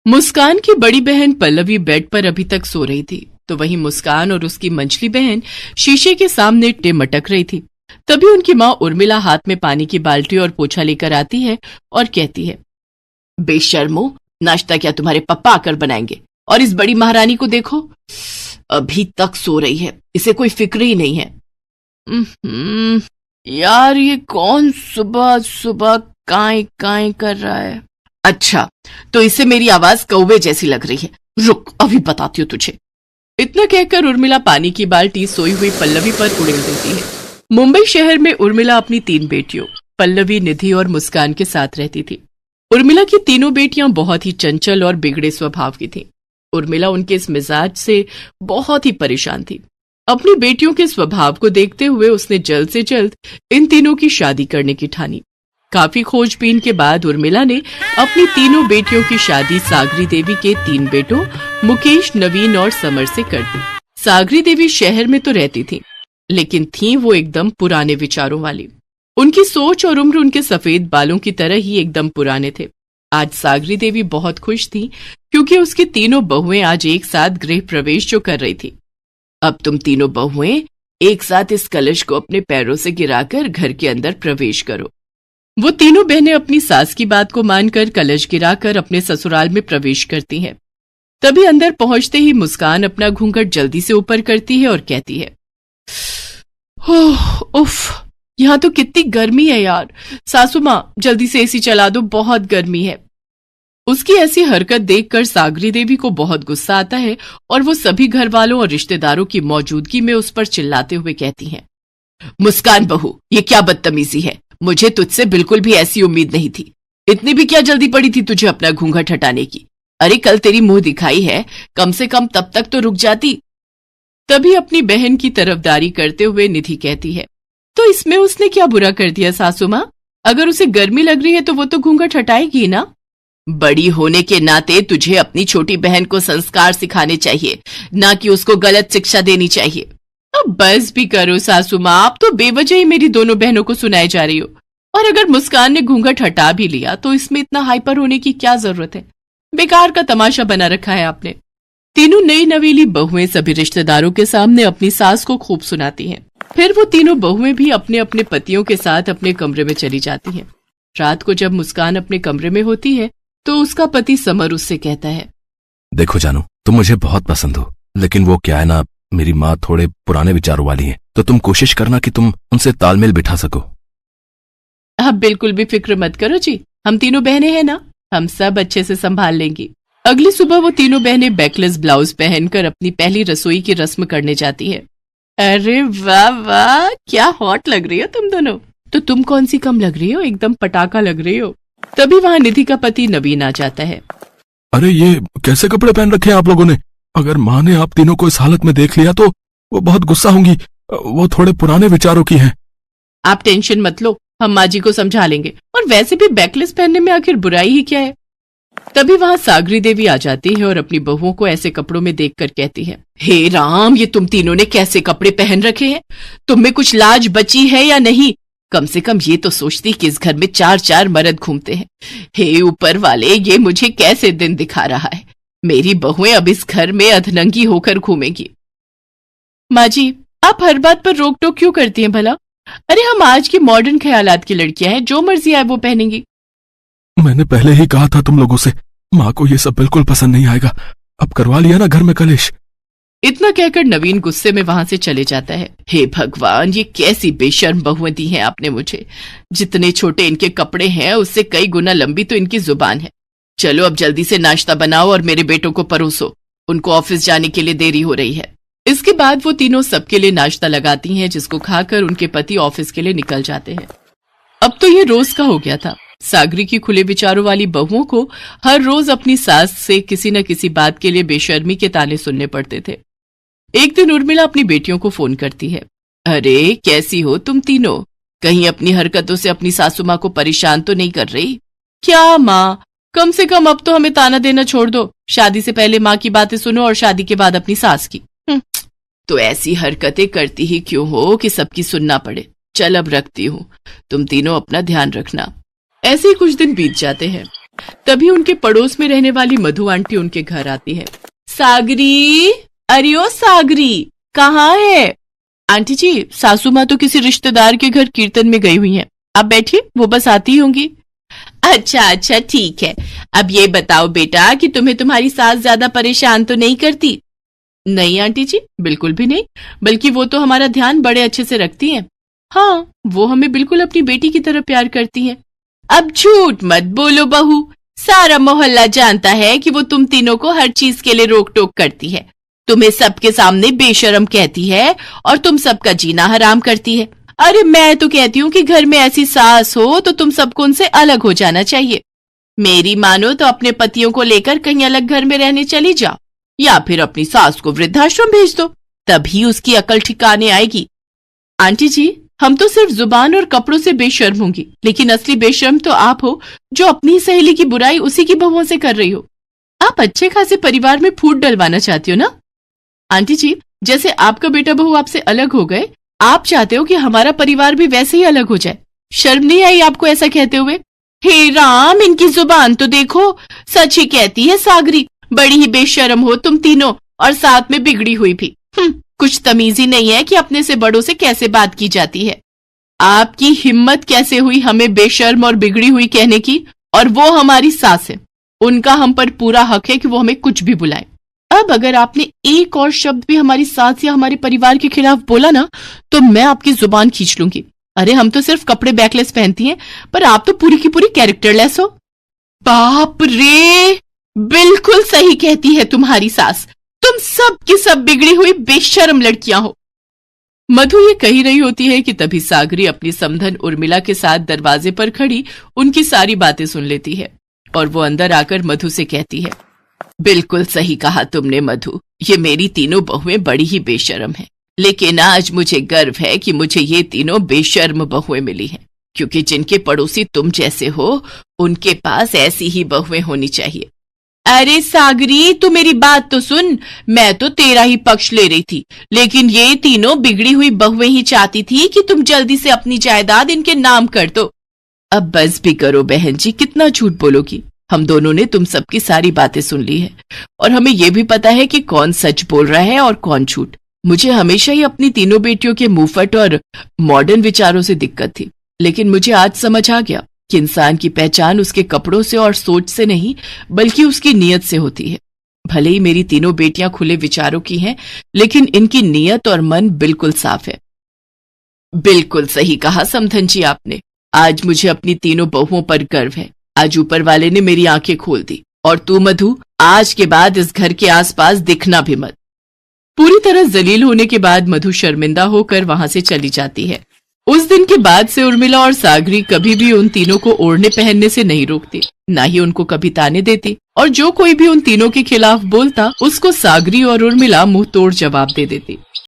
मुस्कान की बड़ी बहन पल्लवी बेड पर अभी तक सो रही थी, तो वहीं मुस्कान और उसकी मंझली बहन शीशे के सामने मटक रही थी। तभी उनकी माँ उर्मिला हाथ में पानी की बाल्टी और पोछा लेकर आती है और कहती है, बेशर्मो, नाश्ता क्या तुम्हारे पप्पा आकर बनाएंगे? और इस बड़ी महारानी को देखो, अभी तक सो रही है, इसे कोई फिक्र ही नहीं है। यार, ये कौन सुबह सुबह काई काई कर रहा है? अच्छा, तो इससे मेरी आवाज कौवे जैसी लग रही है। रुक, अभी बताती हूँ तुझे। इतना कहकर उर्मिला पानी की बाल्टी सोई हुई पल्लवी पर उड़ेल देती है। मुंबई शहर में उर्मिला अपनी 3 बेटियों पल्लवी, निधि और मुस्कान के साथ रहती थी। उर्मिला की तीनों बेटियां बहुत ही चंचल और बिगड़े स्वभाव की थीं। उर्मिला उनके इस मिजाज से बहुत ही परेशान थी। अपनी बेटियों के स्वभाव को देखते हुए उसने जल्द से जल्द इन तीनों की शादी करने की ठानी। काफी खोजबीन के बाद उर्मिला ने अपनी तीनों बेटियों की शादी सागरी देवी के 3 बेटों मुकेश, नवीन और समर से कर दी। सागरी देवी शहर में तो रहती थी, लेकिन थी वो एकदम पुराने विचारों वाली। उनकी सोच और उम्र उनके सफेद बालों की तरह ही एकदम पुराने थे। आज सागरी देवी बहुत खुश थी, क्योंकि उसकी तीनों बहुएं आज एक साथ गृह प्रवेश जो कर रही थी। अब तुम तीनों बहुएं एक साथ इस कलश को अपने पैरों से गिराकर घर के अंदर प्रवेश करो। वो तीनों बहनें अपनी सास की बात को मानकर कलश गिराकर अपने ससुराल में प्रवेश करती हैं। तभी अंदर पहुंचते ही मुस्कान अपना घूंघट जल्दी से ऊपर करती है और कहती है, उफ, यहाँ तो कितनी गर्मी है यार। सासू माँ, जल्दी से एसी चला दो, बहुत गर्मी है। उसकी ऐसी हरकत देखकर सागरी देवी को बहुत गुस्सा आता है और वो सभी घर वालों और रिश्तेदारों की मौजूदगी में उस पर चिल्लाते हुए कहती हैं, मुस्कान बहू, ये क्या बदतमीजी है? मुझे तुझसे बिल्कुल भी ऐसी उम्मीद नहीं थी। इतनी भी क्या जल्दी पड़ी थी तुझे अपना घूंघट हटाने की? अरे, कल तेरी मुंह दिखाई है, कम से कम तब तक तो रुक जाती। तभी अपनी बहन की तरफदारी करते हुए निधि कहती है, तो इसमें उसने क्या बुरा कर दिया सासू माँ? अगर उसे गर्मी लग रही है तो वो तो घूंघट हटाएगी ना। बड़ी होने के नाते तुझे अपनी छोटी बहन को संस्कार सिखाने चाहिए, ना कि उसको गलत शिक्षा देनी चाहिए। अब बस भी करो सासू माँ, आप तो बेवजह ही मेरी दोनों बहनों को सुनाए जा रही हो। और अगर मुस्कान ने घूंघट हटा भी लिया तो इसमें इतना हाइपर होने की क्या जरूरत है? बेकार का तमाशा बना रखा है आपने। तीनों नई नवेली बहुएं सभी रिश्तेदारों के सामने अपनी सास को खूब सुनाती हैं। फिर वो तीनों बहुएं भी अपने अपने पतियों के साथ अपने कमरे में चली जाती हैं। रात को जब मुस्कान अपने कमरे में होती है तो उसका पति समर उससे कहता है, देखो जानू, तुम मुझे बहुत पसंद हो, लेकिन वो क्या है ना, मेरी माँ थोड़े पुराने विचारों वाली है, तो तुम कोशिश करना कि तुम उनसे तालमेल बिठा सको। आप बिल्कुल भी फिक्र मत करो जी, हम तीनों बहनें हैं ना, हम सब अच्छे से संभाल लेंगी। अगली सुबह वो तीनों बहनें बैकलेस ब्लाउज पहनकर अपनी पहली रसोई की रस्म करने जाती है। अरे वाह वाह, क्या हॉट लग रही हो तुम दोनों। तो तुम कौन सी कम लग रही हो, एकदम पटाखा लग रही हो। तभी वहाँ निधि का पति नवीन आ जाता है। अरे, ये कैसे कपड़े पहन रखे हैं आप लोगों ने? अगर माँ ने आप तीनों को इस हालत में देख लिया तो वो बहुत गुस्सा होंगी। वो थोड़े पुराने विचारों की हैं। आप टेंशन मत लो, हम माँ जी को समझा लेंगे। और वैसे भी बैकलेस पहनने में आखिर बुराई ही क्या है। तभी वहाँ सागरी देवी आ जाती है और अपनी बहुओं को ऐसे कपड़ों में देखकर कहती है, हे राम, ये तुम तीनों ने कैसे कपड़े पहन रखे हैं? तुम में कुछ लाज बची है या नहीं? कम से कम ये तो सोचती कि इस घर में 4 मर्द घूमते हैं। हे ऊपर वाले, ये मुझे कैसे दिन दिखा रहा है? मेरी बहुएं अब इस घर में अधनंगी होकर घूमेंगी। माँ जी, आप हर बात पर रोक टोक क्यों करती हैं भला? अरे, हम आज की मॉडर्न ख्यालात की लड़कियां हैं, जो मर्जी आए वो पहनेंगी। मैंने पहले ही कहा था तुम लोगों से, माँ को ये सब बिल्कुल पसंद नहीं आएगा। अब करवा लिया ना घर में कलेश। इतना कहकर नवीन गुस्से में वहां से चले जाता है। हे भगवान, ये कैसी बेशर्म बहुएं दी हैं आपने मुझे। जितने छोटे इनके कपड़े हैं उससे कई गुना लंबी तो इनकी जुबान है। चलो अब जल्दी से नाश्ता बनाओ और मेरे बेटों को परोसो, उनको ऑफिस जाने के लिए देरी हो रही है। इसके बाद वो तीनों सबके लिए नाश्ता लगाती हैं, जिसको खाकर उनके पति ऑफिस के लिए निकल जाते हैं। अब तो ये रोज का हो गया था। सागरी की खुले विचारों वाली बहुओं को हर रोज अपनी सास से किसी न किसी बात के लिए बेशर्मी के ताने सुनने पड़ते थे। एक दिन उर्मिला अपनी बेटियों को फोन करती है। अरे, कैसी हो तुम तीनों? कहीं अपनी हरकतों से अपनी सासू माँ को परेशान तो नहीं कर रही? क्या माँ, कम से कम अब तो हमें ताना देना छोड़ दो। शादी से पहले माँ की बातें सुनो और शादी के बाद अपनी सास की। तो ऐसी हरकतें करती ही क्यों हो कि सबकी सुनना पड़े। चल अब रखती हूँ, तुम तीनों अपना ध्यान रखना। ऐसे ही कुछ दिन बीत जाते हैं। तभी उनके पड़ोस में रहने वाली मधु आंटी उनके घर आती है। सागरी, अरे ओ सागरी, कहाँ है? आंटी जी, सासू माँ तो किसी रिश्तेदार के घर कीर्तन में गई हुई हैं। आप बैठिए, वो बस आती होंगी। अच्छा, ठीक है। अब ये बताओ बेटा कि तुम्हें तुम्हारी सास ज्यादा परेशान तो नहीं करती? नहीं आंटी जी, बिल्कुल भी नहीं, बल्कि वो तो हमारा ध्यान बड़े अच्छे से रखती हैं। हाँ, वो हमें बिल्कुल अपनी बेटी की तरह प्यार करती हैं। अब झूठ मत बोलो बहू, सारा मोहल्ला जानता है कि वो तुम तीनों को हर चीज के लिए रोक टोक करती है, तुम्हें सबके सामने बेशरम कहती है और तुम सबका जीना हराम करती है। अरे मैं तो कहती हूँ कि घर में ऐसी सास हो तो तुम सबको उनसे अलग हो जाना चाहिए। मेरी मानो तो अपने पतियों को लेकर कहीं अलग घर में रहने चली जाओ, या फिर अपनी सास को वृद्धाश्रम भेज दो, तभी उसकी अकल ठिकाने आएगी। आंटी जी, हम तो सिर्फ जुबान और कपड़ों से बेशर्म होंगी, लेकिन असली बेशर्म तो आप हो, जो अपनी सहेली की बुराई उसी की बहुओं से कर रही हो। आप अच्छे खासे परिवार में फूट डलवाना चाहती हो ना? आंटी जी, जैसे आपका बेटा बहू आपसे अलग हो गए, आप चाहते हो कि हमारा परिवार भी वैसे ही अलग हो जाए। शर्म नहीं आई आपको ऐसा कहते हुए? हे राम, इनकी जुबान तो देखो, सच ही कहती है सागरी, बड़ी ही बेशर्म हो तुम तीनों, और साथ में बिगड़ी हुई भी। कुछ तमीज ही नहीं है कि अपने से बड़ों से कैसे बात की जाती है। आपकी हिम्मत कैसे हुई हमें बेशर्म और बिगड़ी हुई कहने की? और वो हमारी सास है, उनका हम पर पूरा हक है कि वो हमें कुछ भी बुलाए। अब अगर आपने एक और शब्द भी हमारी सास या हमारे परिवार के खिलाफ बोला ना, तो मैं आपकी जुबान खींच लूंगी। अरे हम तो सिर्फ कपड़े बैकलेस पहनती हैं, पर आप तो पूरी की पूरी कैरेक्टरलेस हो। बाप रे, बिल्कुल सही कहती है तुम्हारी सास, तुम सब की सब बिगड़ी हुई बेशर्म लड़कियां हो। मधु ये कही रही होती है कि तभी सागरी अपनी समधन उर्मिला के साथ दरवाजे पर खड़ी उनकी सारी बातें सुन लेती है, और वो अंदर आकर मधु से कहती है, बिल्कुल सही कहा तुमने मधु, ये मेरी तीनों बहुएं बड़ी ही बेशर्म हैं, लेकिन आज मुझे गर्व है कि मुझे ये तीनों बेशर्म बहुएं मिली हैं, क्योंकि जिनके पड़ोसी तुम जैसे हो, उनके पास ऐसी ही बहुएं होनी चाहिए। अरे सागरी, तू मेरी बात तो सुन, मैं तो तेरा ही पक्ष ले रही थी, लेकिन ये तीनों बिगड़ी हुई बहुएं ही चाहती थी कि तुम जल्दी से अपनी जायदाद इनके नाम कर दो। अब बस भी करो बहन जी, कितना झूठ बोलोगी? हम दोनों ने तुम सबकी सारी बातें सुन ली है, और हमें यह भी पता है कि कौन सच बोल रहा है और कौन झूठ। मुझे हमेशा ही अपनी तीनों बेटियों के मुंहफट और मॉडर्न विचारों से दिक्कत थी, लेकिन मुझे आज समझ आ गया कि इंसान की पहचान उसके कपड़ों से और सोच से नहीं, बल्कि उसकी नीयत से होती है। भले ही मेरी तीनों बेटियां खुले विचारों की हैं, लेकिन इनकी नीयत और मन बिल्कुल साफ है। बिल्कुल सही कहा समधन जी आपने, आज मुझे अपनी तीनों बहुओं पर गर्व है। आज ऊपर वाले ने मेरी आंखें खोल दी, और तू मधु, आज के बाद इस घर के आसपास दिखना भी मत। पूरी तरह जलील होने के बाद मधु शर्मिंदा होकर वहां से चली जाती है। उस दिन के बाद से उर्मिला और सागरी कभी भी उन तीनों को ओढ़ने पहनने से नहीं रोकती, ना ही उनको कभी ताने देती, और जो कोई भी उन तीनों के खिलाफ बोलता, उसको सागरी और उर्मिला मुंह तोड़ जवाब दे देती।